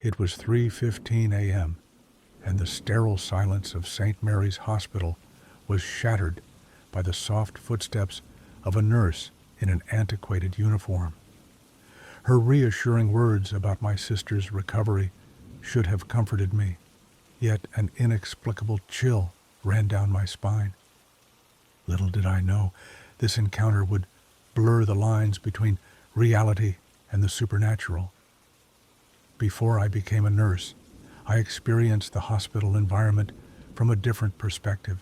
It was 3:15 a.m., and the sterile silence of St. Mary's Hospital was shattered by the soft footsteps of a nurse in an antiquated uniform. Her reassuring words about my sister's recovery should have comforted me, yet an inexplicable chill ran down my spine. Little did I know this encounter would blur the lines between reality and the supernatural. Before I became a nurse, I experienced the hospital environment from a different perspective.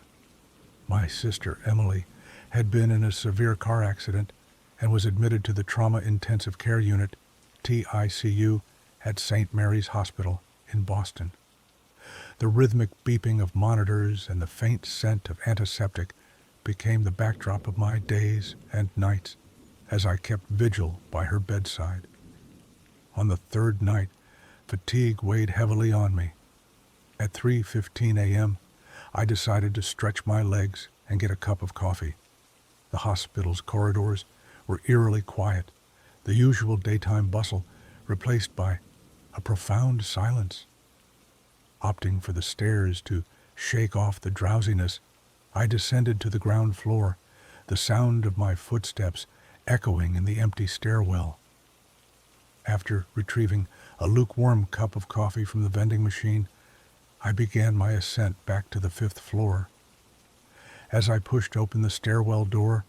My sister, Emily, had been in a severe car accident and was admitted to the Trauma Intensive Care Unit, TICU, at St. Mary's Hospital in Boston. The rhythmic beeping of monitors and the faint scent of antiseptic became the backdrop of my days and nights as I kept vigil by her bedside. On the third night, fatigue weighed heavily on me. At 3:15 a.m., I decided to stretch my legs and get a cup of coffee. The hospital's corridors were eerily quiet, the usual daytime bustle replaced by a profound silence. Opting for the stairs to shake off the drowsiness, I descended to the ground floor, the sound of my footsteps echoing in the empty stairwell. After retrieving a lukewarm cup of coffee from the vending machine, I began my ascent back to the 5th floor. As I pushed open the stairwell door,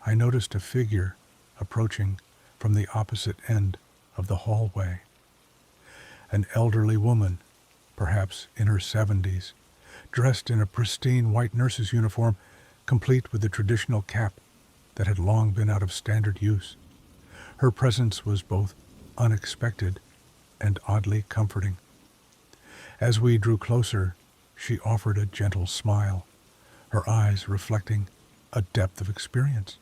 I noticed a figure approaching from the opposite end of the hallway. An elderly woman, perhaps in her 70s, dressed in a pristine white nurse's uniform, complete with the traditional cap that had long been out of standard use. Her presence was both unexpected and oddly comforting. As we drew closer, she offered a gentle smile, her eyes reflecting a depth of experience.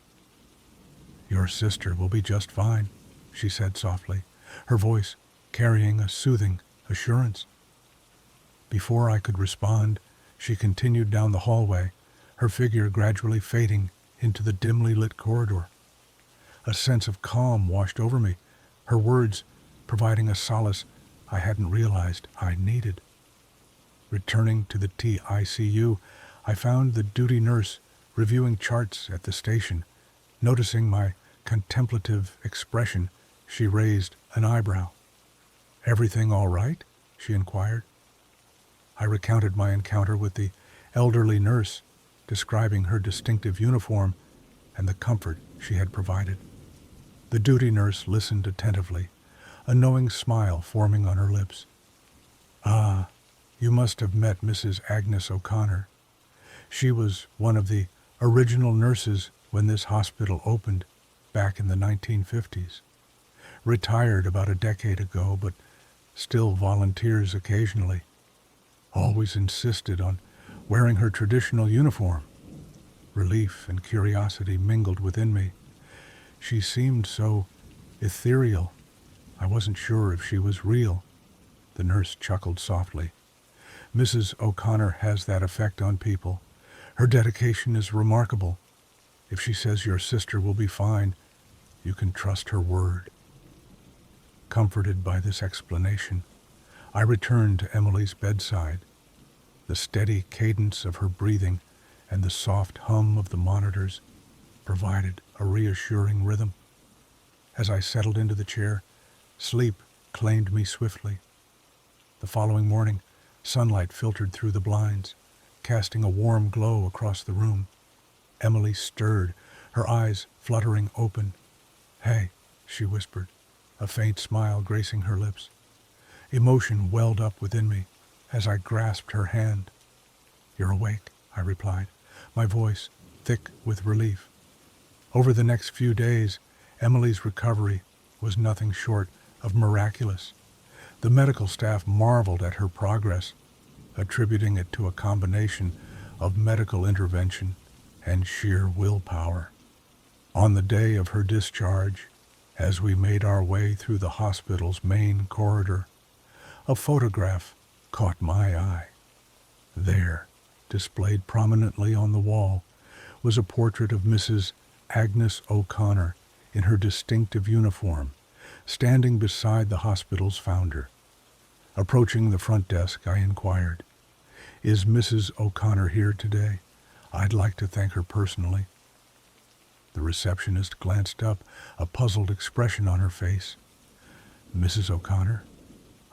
"Your sister will be just fine," she said softly, her voice carrying a soothing assurance. Before I could respond, she continued down the hallway, her figure gradually fading into the dimly lit corridor. A sense of calm washed over me, her words providing a solace I hadn't realized I needed. Returning to the TICU, I found the duty nurse reviewing charts at the station. Noticing my contemplative expression, she raised an eyebrow. "Everything all right?" she inquired. I recounted my encounter with the elderly nurse, describing her distinctive uniform and the comfort she had provided. The duty nurse listened attentively, a knowing smile forming on her lips. "Ah, you must have met Mrs. Agnes O'Connor. She was one of the original nurses when this hospital opened back in the 1950s. Retired about a decade ago, but still volunteers occasionally. Always insisted on wearing her traditional uniform." Relief and curiosity mingled within me. She seemed so ethereal. I wasn't sure if she was real. The nurse chuckled softly. "Mrs. O'Connor has that effect on people. Her dedication is remarkable. If she says your sister will be fine, you can trust her word." Comforted by this explanation, I returned to Emily's bedside. The steady cadence of her breathing and the soft hum of the monitors provided a reassuring rhythm. As I settled into the chair, sleep claimed me swiftly. The following morning, sunlight filtered through the blinds, casting a warm glow across the room. Emily stirred, her eyes fluttering open. "Hey," she whispered, a faint smile gracing her lips. Emotion welled up within me as I grasped her hand. "You're awake," I replied, my voice thick with relief. Over the next few days, Emily's recovery was nothing short of miraculous. The medical staff marveled at her progress, attributing it to a combination of medical intervention and sheer willpower. On the day of her discharge, as we made our way through the hospital's main corridor, a photograph caught my eye. There, displayed prominently on the wall, was a portrait of Mrs. Agnes O'Connor in her distinctive uniform, standing beside the hospital's founder. Approaching the front desk, I inquired, "Is Mrs. O'Connor here today? I'd like to thank her personally." The receptionist glanced up, a puzzled expression on her face. "Mrs. O'Connor?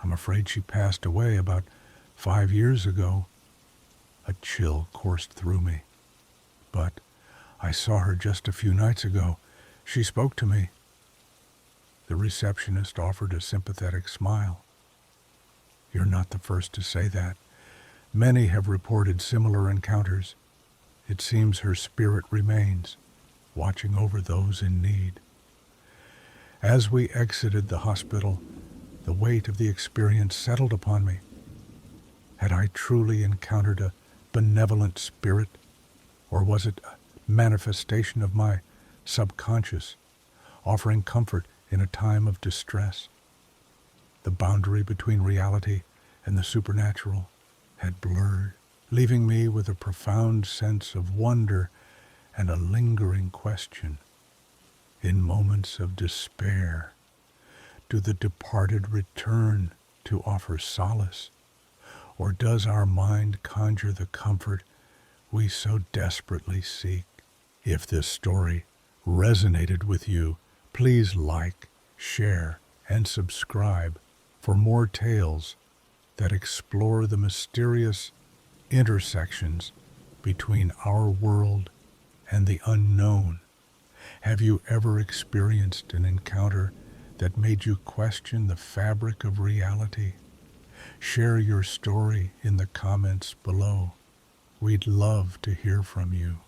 I'm afraid she passed away about 5 years ago." A chill coursed through me. "But I saw her just a few nights ago. She spoke to me." The receptionist offered a sympathetic smile. "You're not the first to say that. Many have reported similar encounters. It seems her spirit remains, watching over those in need." As we exited the hospital, the weight of the experience settled upon me. Had I truly encountered a benevolent spirit, or was it a manifestation of my subconscious, offering comfort in a time of distress? The boundary between reality and the supernatural had blurred, leaving me with a profound sense of wonder and a lingering question. In moments of despair, do the departed return to offer solace, or does our mind conjure the comfort we so desperately seek? If this story resonated with you, please like, share, and subscribe for more tales that explore the mysterious intersections between our world and the unknown. Have you ever experienced an encounter that made you question the fabric of reality? Share your story in the comments below. We'd love to hear from you.